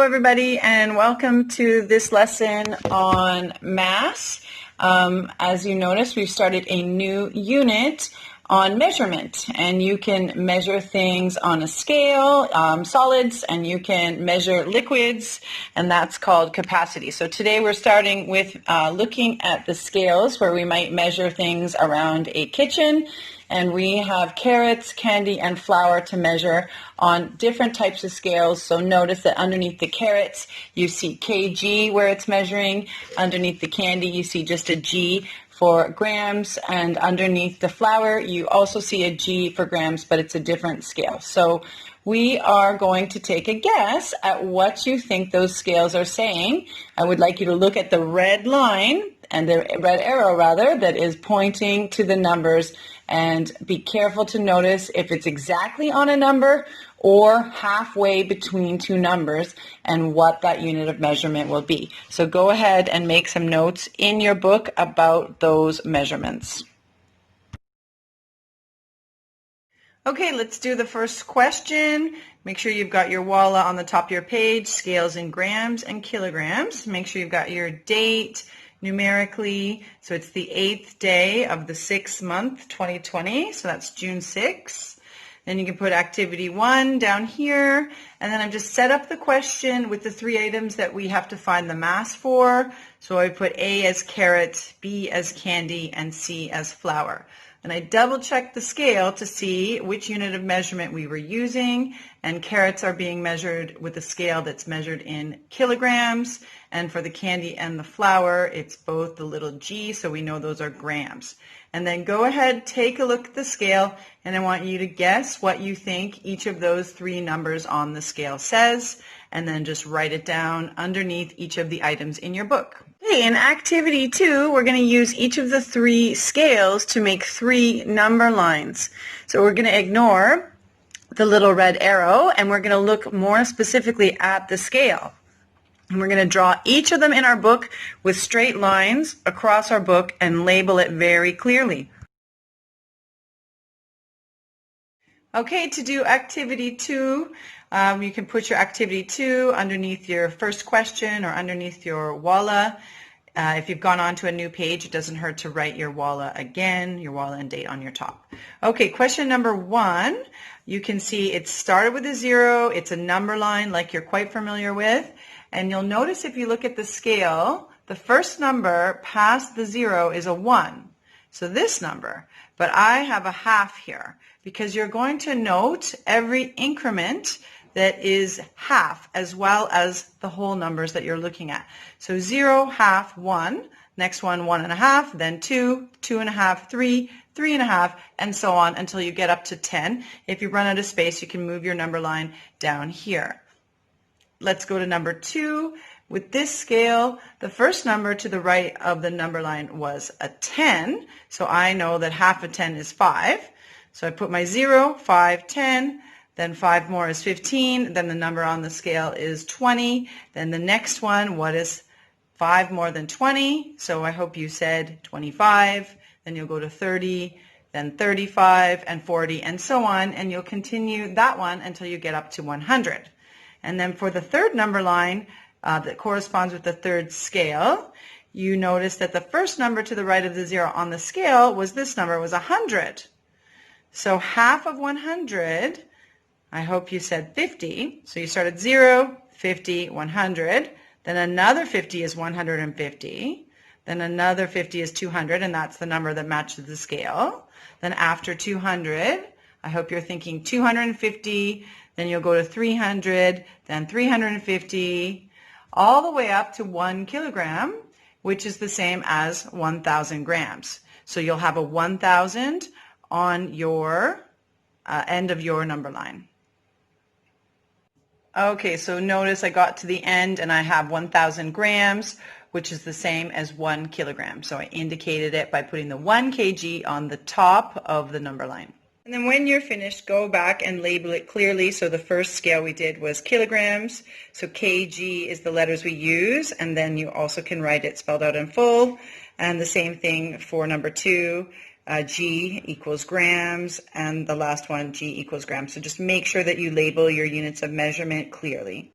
everybody, and welcome to this lesson on mass. As you notice, we've started a new unit on measurement, and you can measure things on a scale, solids, and you can measure liquids, and that's called capacity. So today we're starting with looking at the scales where we might measure things around a kitchen, and we have carrots, candy, and flour to measure on different types of scales. So notice that underneath the carrots, you see kg where it's measuring. Underneath the candy, you see just a G for grams, and underneath the flour, you also see a G for grams, but it's a different scale. So we are going to take a guess at what you think those scales are saying. I would like you to look at the red line, and the red arrow rather, that is pointing to the numbers, and be careful to notice if it's exactly on a number or halfway between two numbers and what that unit of measurement will be. So go ahead and make some notes in your book about those measurements. Okay, let's do the first question. Make sure you've got your WALA on the top of your page, scales in grams and kilograms. Make sure you've got your date numerically. So it's the 8th day of the 6th month, 2020. So that's June 6th. Then you can put activity 1 down here. And then I've just set up the question with the 3 items that we have to find the mass for. So I put A as carrot, B as candy, and C as flour. And I double checked the scale to see which unit of measurement we were using, and carrots are being measured with a scale that's measured in kilograms, and for the candy and the flour, it's both the little g, so we know those are grams. And then go ahead, take a look at the scale, and I want you to guess what you think each of those 3 numbers on the scale says, and then just write it down underneath each of the items in your book. Okay, in activity 2, we're going to use each of the 3 scales to make 3 number lines. So we're going to ignore the little red arrow, and we're going to look more specifically at the scale. And we're going to draw each of them in our book with straight lines across our book and label it very clearly. Okay, to do activity 2, you can put your activity 2 underneath your first question or underneath your WALA. If you've gone on to a new page, it doesn't hurt to write your WALA again, your WALA and date on your top. Okay, question number 1, you can see it started with a 0. It's a number line like you're quite familiar with. And you'll notice if you look at the scale, the first number past the 0 is a 1. So this number, but I have a half here because you're going to note every increment that is half as well as the whole numbers that you're looking at. So 0, half, 1, next one, 1.5, then 2, 2.5, 3, 3.5, and so on until you get up to 10. If you run out of space, you can move your number line down here. Let's go to number 2. With this scale, the first number to the right of the number line was a 10, so I know that half of 10 is 5. So I put my 0, 5, 10, then 5 more is 15, then the number on the scale is 20, then the next one, what is 5 more than 20? So I hope you said 25, then you'll go to 30, then 35, and 40, and so on, and you'll continue that one until you get up to 100. And then for the third number line that corresponds with the third scale, you notice that the first number to the right of the 0 on the scale was this number, was 100. So half of 100, I hope you said 50. So you started 0, 50, 100. Then another 50 is 150. Then another 50 is 200, and that's the number that matches the scale. Then after 200, I hope you're thinking 250, then you'll go to 300, then 350, all the way up to 1 kilogram, which is the same as 1,000 grams. So you'll have a 1,000 on your end of your number line. Okay, so notice I got to the end and I have 1,000 grams, which is the same as 1 kilogram. So I indicated it by putting the 1 kg on the top of the number line. And then when you're finished, go back and label it clearly. So the first scale we did was kilograms. So kg is the letters we use, and then you also can write it spelled out in full. And the same thing for number 2. G equals grams, and the last one, G equals grams. So just make sure that you label your units of measurement clearly.